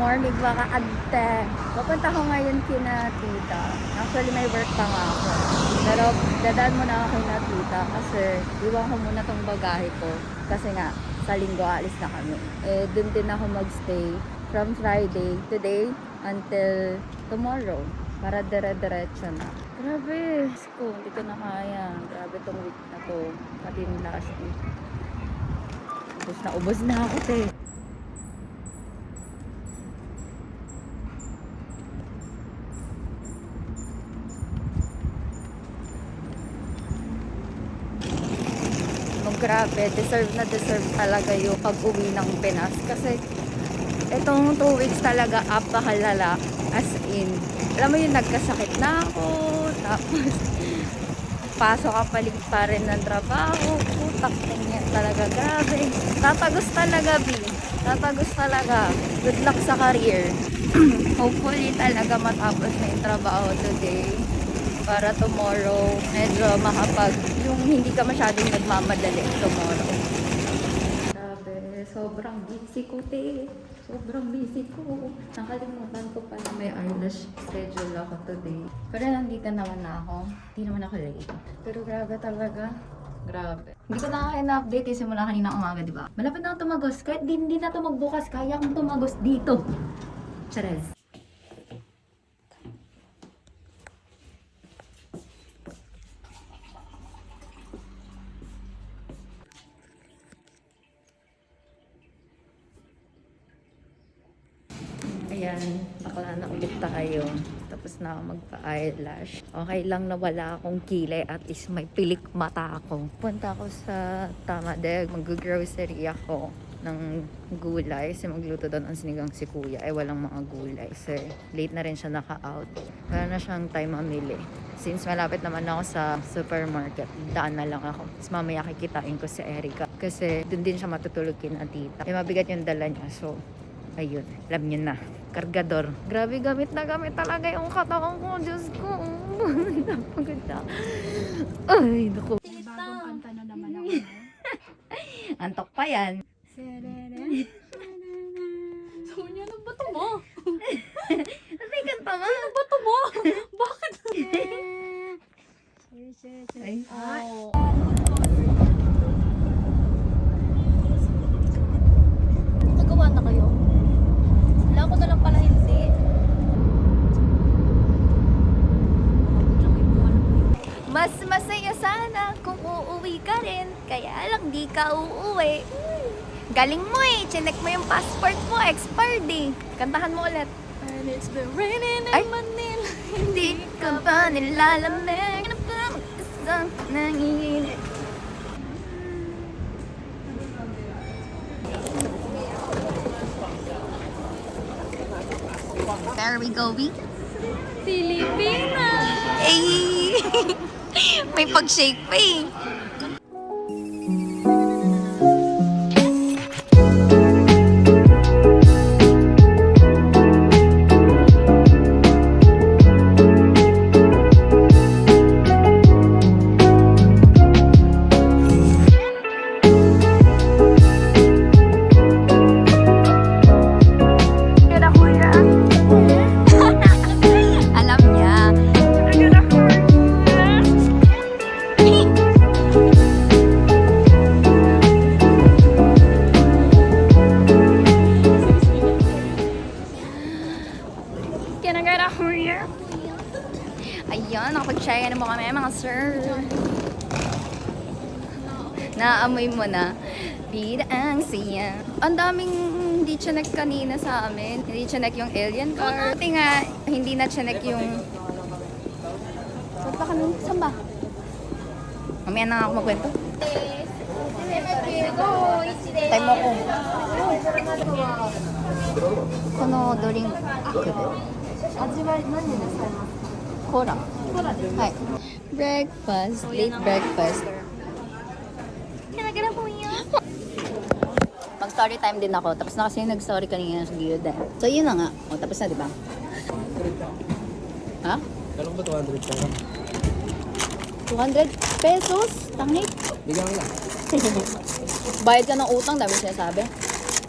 morning mga ante. Papunta ko ngayon kina tita. Actually may work pa nga ako. Pero dadaan muna ako kina tita kasi iwan ko muna tong bagahe ko. Kasi nga sa linggo alis na kami. Eh dun din ako magstay from Friday today until tomorrow. Para dire-diretso na. Grabe, hindi ko na kaya. Grabe tong week na to. Pati yung last week. Ubus na ako te. Grabe, deserve na deserve talaga yung pag-uwi ng Pinas kasi itong 2 weeks talaga apakalala, as in alam mo yung nagkasakit na ako, tapos pasok ka palig pa rin ng trabaho, putak niya talaga, grabe, tatagos talaga tatagos talaga. Good luck sa career. Hopefully talaga matapos na yung trabaho today para tomorrow medyo yung hindi ka masyadong nagmamadali tomorrow. Grabe, sobrang busy ko te. Sobrang busy ko. Nakalimutan ko pa na may eyelash schedule ako today. Pero nandito naman na ako. Hindi naman ako late. Pero grabe talaga. Grabe. Hindi ko na kaya na-update eh, simula kanina umaga, di ba? Malapit na ako tumagos. Kahit hindi na ito magbukas, kaya akong tumagos dito. Charez. Ayan, bakla na ulit tayo. Tapos na ako magpa-eyelash. Okay lang na wala akong kilay, at least may pilik mata ako. Punta ako sa Tamadeg, mag-grocery ako ng gulay. Kasi magluto doon ang sinigang si kuya. Eh walang mga gulay. Kasi late na rin siya naka-out. Wala na siyang time mamili. Since malapit naman ako sa supermarket, daan na lang ako. Tapos mamaya kikitain ko si Erica. Kasi doon din siya matutulog kina tita. Eh mabigat yung dala niya. So, ayun, alam niyo na. Kargador. Grabe, gamit na gamit talaga yung katawan ko. Diyos ko. Napaganda. Ay, naku. Bagong kanta na naman ako. Antok pa yan. So, niya, ano ba ito mo? Ano yung kanta mo? Ano ba ito mo? Bakit? Ay. Oh. Nagawa na kayo? Wala ko na lang pala hindi. Mas masaya sana kung uuwi ka rin. Kaya lang di ka uuwi. Galing mo eh. Chinek mo yung passport mo. Expired eh. Kantahan mo ulit. And it's been raining Ay. in Manila. Hindi ka pa nilalamig. Ano pa mag-isang nanginginig. There we go, we. Pilipinas! Ay! May pag-shake pa eh. Alam niya. Can I get a hurry? Ayun, nakapag-try mo kami mga sir. Naamoy mo na. Bida ang siya. Ang daming hindi chinek kanina sa amin. Hindi chinek yung alien car. Pati nga, hindi na chinek yung... Saan ba kami? Saan ba? Mamaya na ako magkwento. Time mo ko. Kono drink. Cola. Hi. Breakfast. Late breakfast. Kinagana po yun. Mag-story time din ako. Tapos na kasi nag-story kanina sa Gilda. So yun na nga. O, tapos na, di ba? Ha? Kalong ba 200 ka lang? 200 pesos? Tangit. Bigyan mo lang. Bayad ka ng utang, dami sinasabi.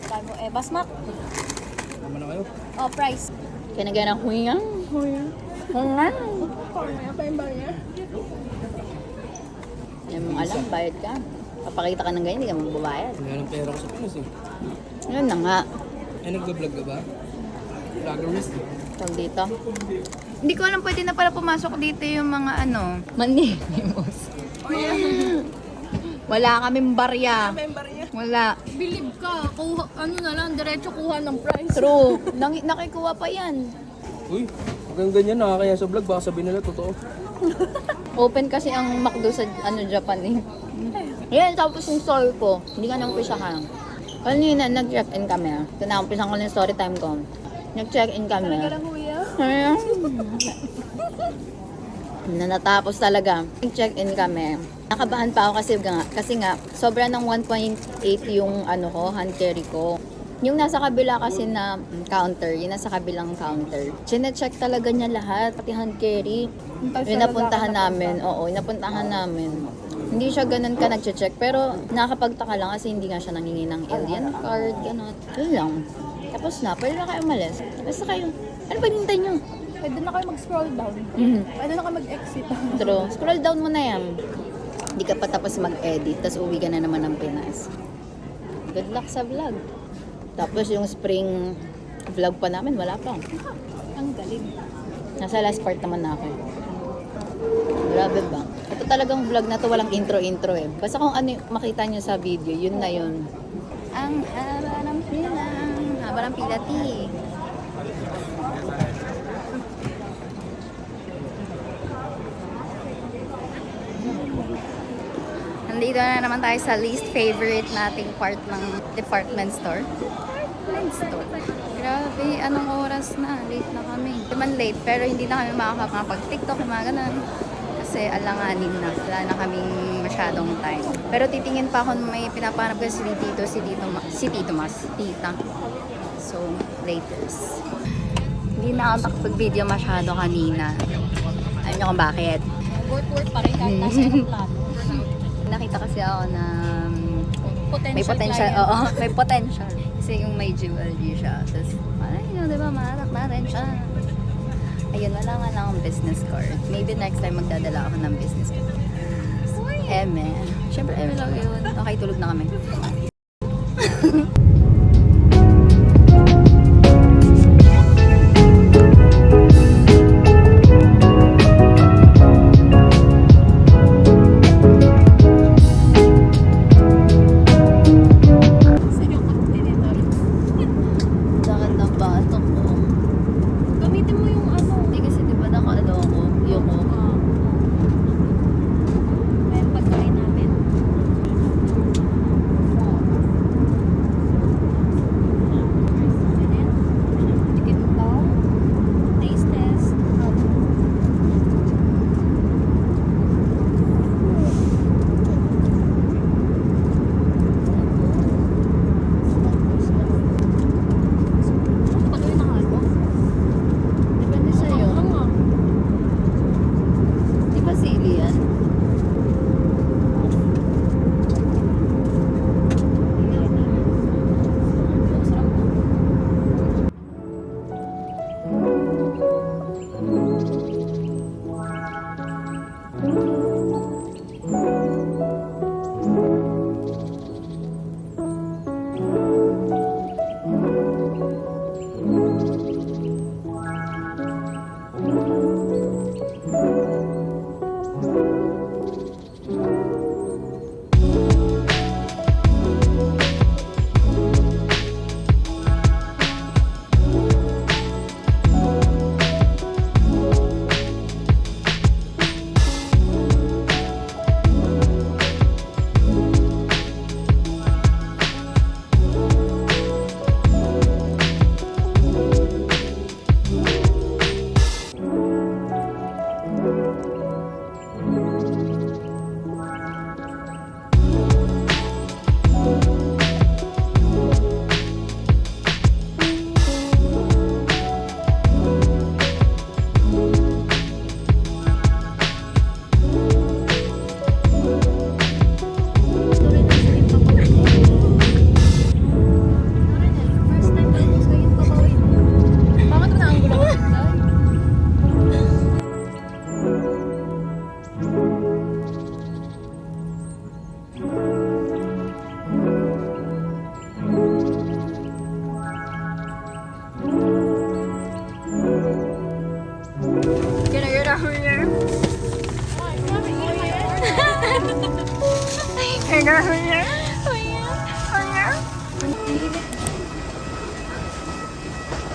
Sabi mo, basmak. na kayo. Oh, price. Kaya nagyan ng huyang. Huyang. Yan mong alam, bayad ka. Kapakita ka ng ganyan, hindi ka magbabayad. Wala ng pera ko sa Pinas eh. Yun na nga. Ay, nag-vlog ka ba? Vloggerist eh. Tawag dito. Hindi ko alam, pwede na pala pumasok dito yung mga ano. Manimos. Wala kaming barya. Wala. Believe ka, kuha, ano na lang, diretso kuha ng price. True. Nakikuha pa yan. Uy, hanggang ganyan nakakaya sa vlog. Baka sabihin nila totoo. Open kasi ang McDo sa Japan eh. Yan, tapos yung story ko, hindi ka nang umpisahan. Kanina, nag-check-in kami. Ito na, umpisahan ko na yung story time ko. Nag-check-in kami. Kuya. Ayan. Na natapos talaga. Nag-check-in kami. Nakabahan pa ako kasi nga sobra ng 1.8 yung ano ko, hand carry ko. Yung nasa kabila kasi na counter, yung nasa kabilang counter. Chine-check talaga niya lahat, pati hand carry. Yung napuntahan namin, napuntahan namin. Hindi siya ganun ka nag-check, pero nakakapagtaka lang kasi hindi nga siya nangingi ng alien card, gano'n. Yun lang. Tapos na, pwede na kayo umalis. Basta kayo. Ano pa hintay nyo? Pwede na kayo mag-scroll down. Pwede na kayo mag-exit. True. Scroll down mo na yan. Hindi ka pa tapos mag-edit, tapos uwi ka na naman ng Pinas. Good luck sa vlog. Tapos yung spring vlog pa namin, wala pa. Ang galing. Nasa last part naman na ako. Grabe ba? Ito talagang vlog na to, walang intro-intro eh. Basta kung ano makita nyo sa video, yun na yun. Ang haba ng pila. Haba ng pila, ti. Nandito na naman tayo sa least favorite nating part ng department store. Department store. Grabe, anong oras na? Late na kami. Hindi man late, pero hindi na kami makakapag-TikTok, mga ganun. Kasi alanganin na. Wala na kaming masyadong time. Pero titingin pa ako may pinapanap ko si Tito Mas. Tita. So, latest. Hindi na ako nakapag-video masyado kanina. Alam niyo kung bakit? Work pa rin kahit nasa aeroplano. Nakita kasi ako na may Potential potential. client. Oo, may potential. Kasi yung may jewelry siya. Tapos, diba, mahanap natin siya. Ayun, wala nga lang akong business card. Maybe next time magdadala ako ng business card. Eme. Siyempre, eme lang yun. Okay, tulog na kami. Sakit ng batok ko. Gamitin mo yung ano. Hindi kasi diba nakaano ako, yung ko. Ayan, pagkain namin. Chicken pao. Taste test. Patuloy na ako. Depende sa'yo. Ang nga. Di ba sili yan? Sarap po.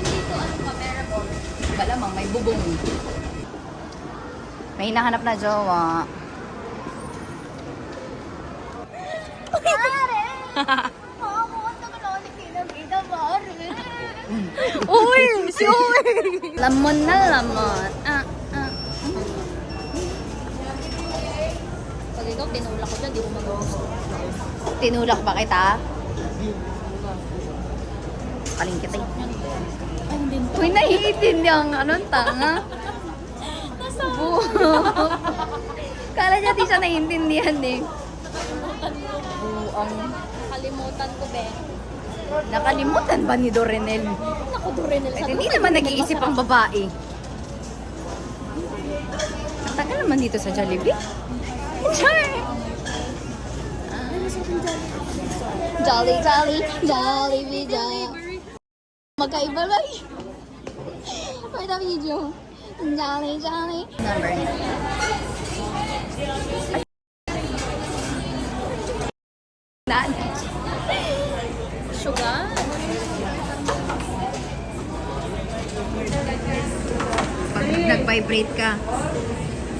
Dito ano pa, bearable. Malamang may bubong. May hinahanap na jowa. Pare! Makamuha sa kalonik kita, pare. Uy! Si Uy! Lamon na lamon. Pag ikaw, tinulak ko dyan, di ko mag-gusto. Tinulak ba kita? Kaling kita. Ay, hindi mo. Uy, nahihitin yung anong tanga. Nasa Kala niya di siya naiintindihan eh. Buang. nakalimutan ko, be. Nakalimutan ba ni Dorenel? Naku, Dorenel. At hindi naman nag-iisip ang babae. Ang tagal naman dito sa Jollibee. Char! Jolly, jolly, Jollibee, jolly. Magkaiba ba eh? Wait a video. Jolly, jolly. Number 9. Sugar. Pag nag-vibrate ka,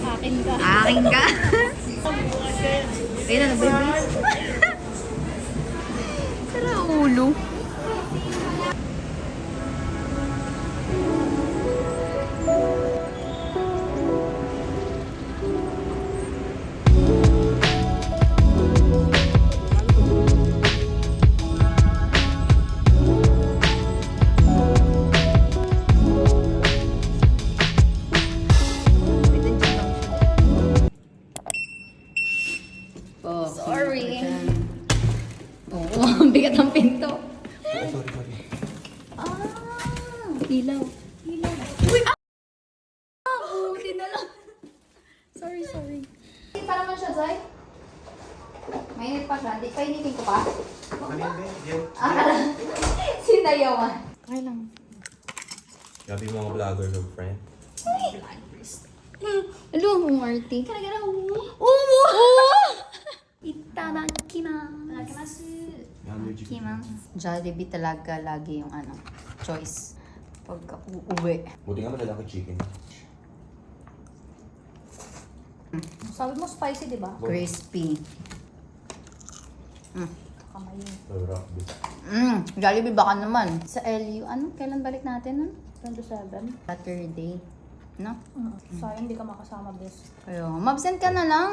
Akin ka. aking ka. Ayun na, nag-vibrate. Tara, ulo. Sorry. Oo, ang bigat ng pinto. Ilaw. Ilaw. Uy! Buti na lang. Sorry, sorry. Hindi pa naman siya, Zay. Mainit pa siya. Hindi, painitin ko pa. Akala. Sinayawan. Okay lang. Grabe yung mga vlogger ng friend. Hello, mong arty. Kara-kara. Oo! Itadakimasu. Jollibee talaga lagi yung ano, choice. Pag uuwi. Buti nga madala ko chicken. Sabi mo spicy, di ba? Crispy. Kamay. Sarap. Jollibee baka naman. Sa LU, ano? Kailan balik natin nun? 27. Saturday. No? Sayang, hindi ka makasama, bes. Kaya, mabsent ka na lang.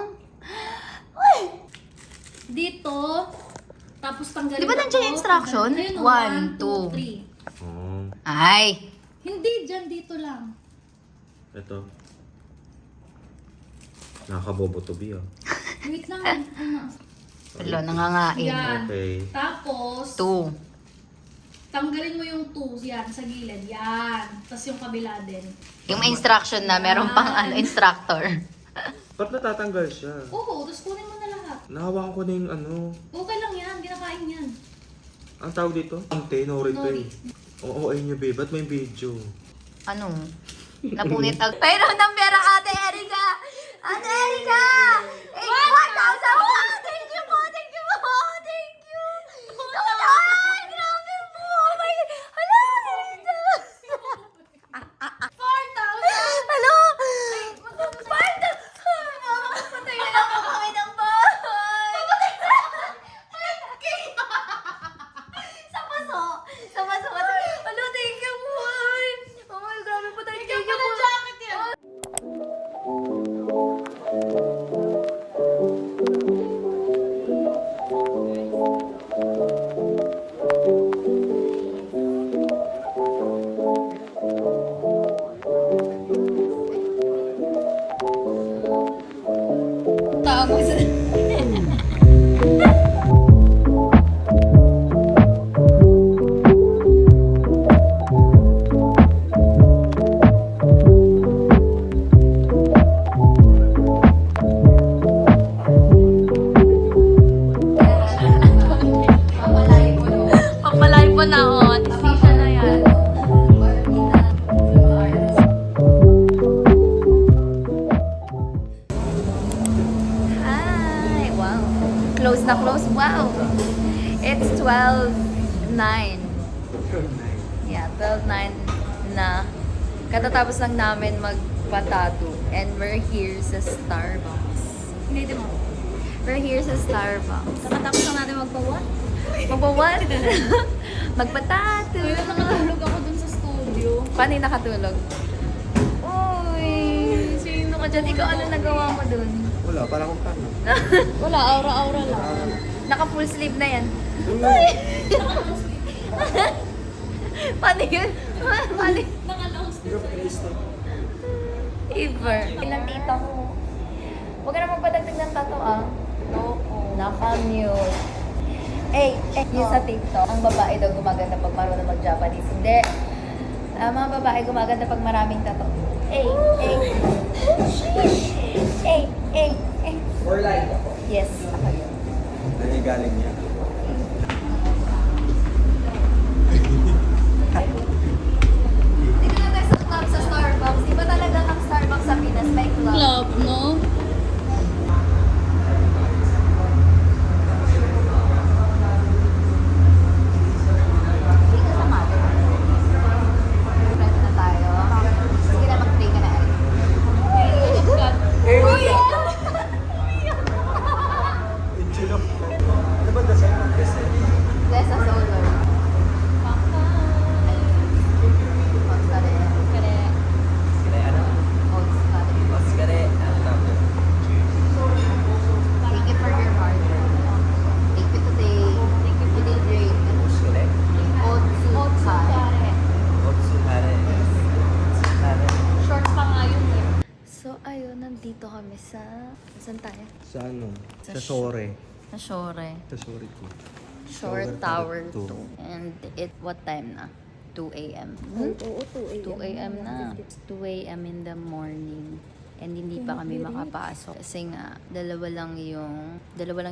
Dito, tapos tanggalin Di ba nandiyan yung instruction? Ayun, 1, 2, 3. Ay! Hindi, dyan, dito lang. Ito. Nakakabobo to be Wait lang. Ano? Hello, nangangain. Yan. Okay. Tapos, 2. tanggalin mo yung 2 yan, sa gilid. Yan. Tapos yung kabila din. Yung may instruction na, meron pang ano, instructor. Ba't natatanggal siya? Oo, tapos kunin mo na lahat. Nahawakan ko na yung ano. Okay lang yan, kinakain yan. Ang tawag dito? Ante, nori to Nori. eh. Oo, ayun nyo babe. Ba't may video? Ano? Napunit ag... Pairam ng pera, Ate Erika! Ate Erika! 1,000! Wow! Thank you po! Thank you po! Thank you! Ay, grabe po! Oh my God! Hala! Erika! 4,000! Hala! 4,000! Patay na lang po kami ng bahay! Sa paso! Sa paso kasi... Hala, thank you po! Oh my, grabe po tayo! Thank you po! na close. Wow! It's 12:09. Yeah, 12:09 na. Katatapos lang namin magpatato. And we're here sa Starbucks. Hindi mo. We're here sa Starbucks. Nakatapos lang natin magpawa. Magpawan? Magpatato. Kaya nakatulog ako dun sa studio. Paano yung nakatulog? Uy! Sino ka dyan? Ikaw ano nagawa mo dun? Wala, parang kung paano. Wala, aura-aura lang. Naka full sleeve na yan. Paano yun? Paano yun? Naka-lost. Iver. Ilang tita ko. Huwag ka na magpadagdag ng tato ah. Loko. Naka-mute. Yung sa TikTok, ang babae daw gumaganda pag marunong mag-Japanese. Hindi. Mga babae gumaganda pag maraming tato. Or like ako. Yes, ako yun. Nanigaling niya. Dito na tayo sa club sa Starbucks. Iba talaga ang Starbucks sa Pinas. May club. Club, no? Hindi ka sa mother. Friend na tayo. Sige na, mag-play ka na. Kuya! Ano ba dasal ng dasal? Desa Solo. Oats ka rin. Kaya, Oats ka rin. Thank you for your hard work. Thank you today. Thank you for the drink. kare. Short pa nga yun eh. So, ayun, nandito kami sa... Saan tayo? Sa ano? Sa Sa Sore. Sa Shore. Sa Sore ko. Shore Tower 2. And what time na? 2 a.m. Oo, 2 2 a.m. na. 2 a.m. in the morning. And hindi pa kami makapasok. Kasi nga, dalawa lang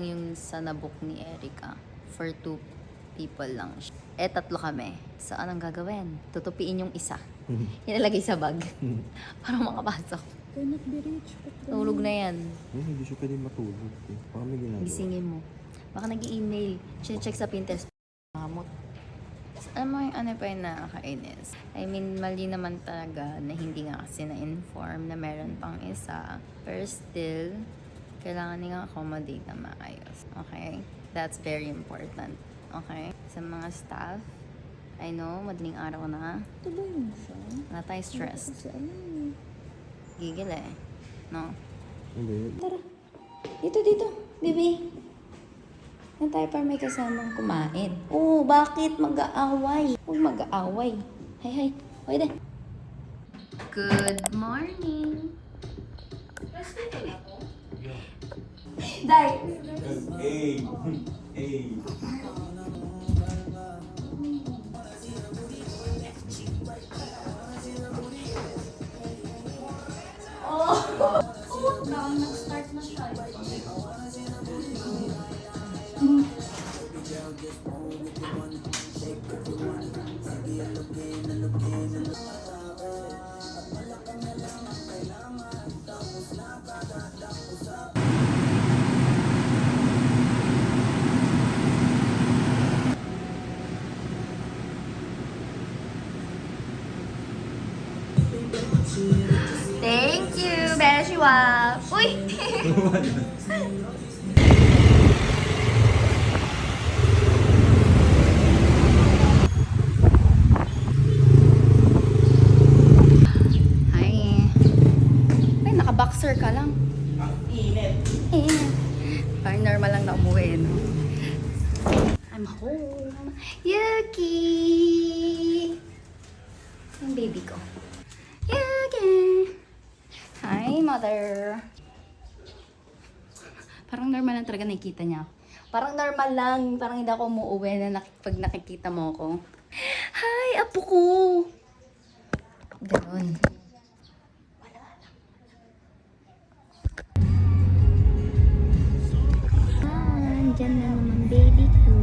yung sa nabook ni Erica. For 2 people lang. Tatlo kami. So, anong gagawin? Tutupiin yung isa. Ilalagay sa bag. Para makapasok. Cannot be rich. Tulog na yan. Hindi siya pwede matulog. Baka may ginagawa. Gisingin mo. Baka nag-i-email. Check sa Pinterest. Mamot. Alam mo yung ano pa yung nakakainis. I mean, mali naman talaga na hindi nga kasi na-inform na meron pang isa. Pero still, kailangan nilang accommodate na maayos. Okay? That's very important. Okay? Sa mga staff, I know, madaling araw na. Tuloy mo siya. Wala tayo stressed. Kasi ano eh. Gigil eh. No? Hindi. Tara. Dito. Bibi. Yan tayo para may kasamang kumain. Oh, bakit mag-aaway? Huwag mag-aaway. Hay. Pwede. Good morning. Day. Hey. Nag-start na siya. Thank you, Beshiwa. Uy! Hi. Ay, naka-boxer ka lang. Init. Parang normal lang na umuwi, no? I'm home. Yuki! Yung baby ko. Yuki! Hi, mother. Parang normal lang talaga nakikita niya ako. Parang normal lang. Parang hindi ako umuwi na pag nakikita mo ako. Hi, apo ko! Ganon. Andyan na naman baby ko.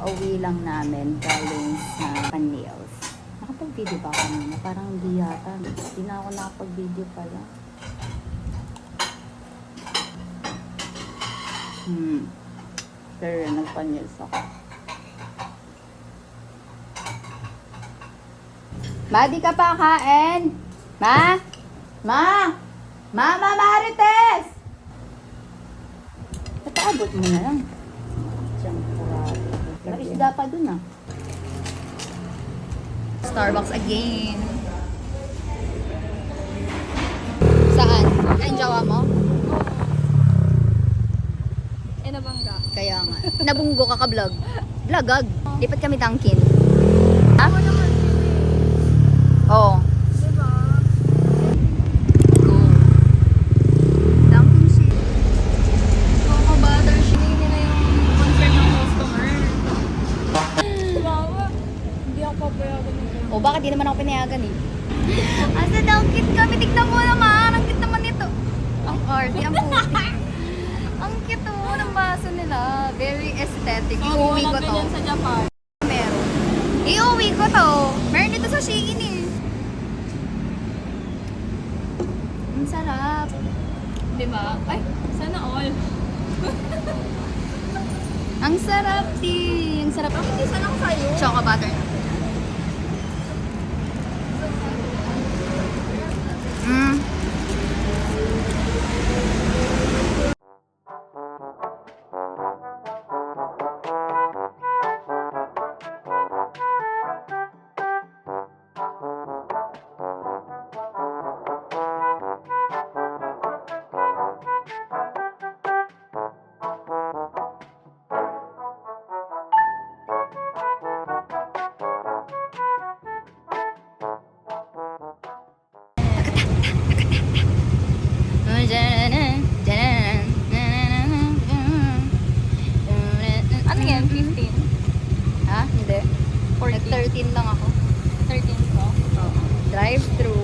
Pauwi lang namin galing sa Panils. Nakapag-video ba kanina? Parang hindi yata. Hindi na ako nakapag-video pala. Pero nagpanils ako. Ma, di ka pa kain? Ma? Ma? Mama Marites! Pataabot mo na lang. May isda pa dun ah. Starbucks again. Saan? Ang jowa mo? Nabangga. Kaya nga. Nabunggo ka ka-vlog. Vlogag. Lipat kami Dunkin. Ha? Ako naman. Oo. Diba? Go. Dunkin shit. Coco butter. Sinini na yung concert ng customer. Bawa. Hindi ako papayagan nito. O bakit di naman ako pinayagan eh? Asa Dunkin kami? Tignan mo naman. Ang cute naman nito. Ang arty. Ang puti. Ang cute oh, ng baso nila. Very aesthetic. Iuwi ko to. Sa Japan. Meron. Iuwi ko to. Meron dito sa Shein eh. Ang sarap. Diba? Ay, sana all. Ang sarap, ti. Ang sarap. Bakit isa lang sa'yo? Choco butter. Mm. Ano yan? 15? Ha? Hindi. 14. Nag-13 lang ako. 13 ko. Drive-thru.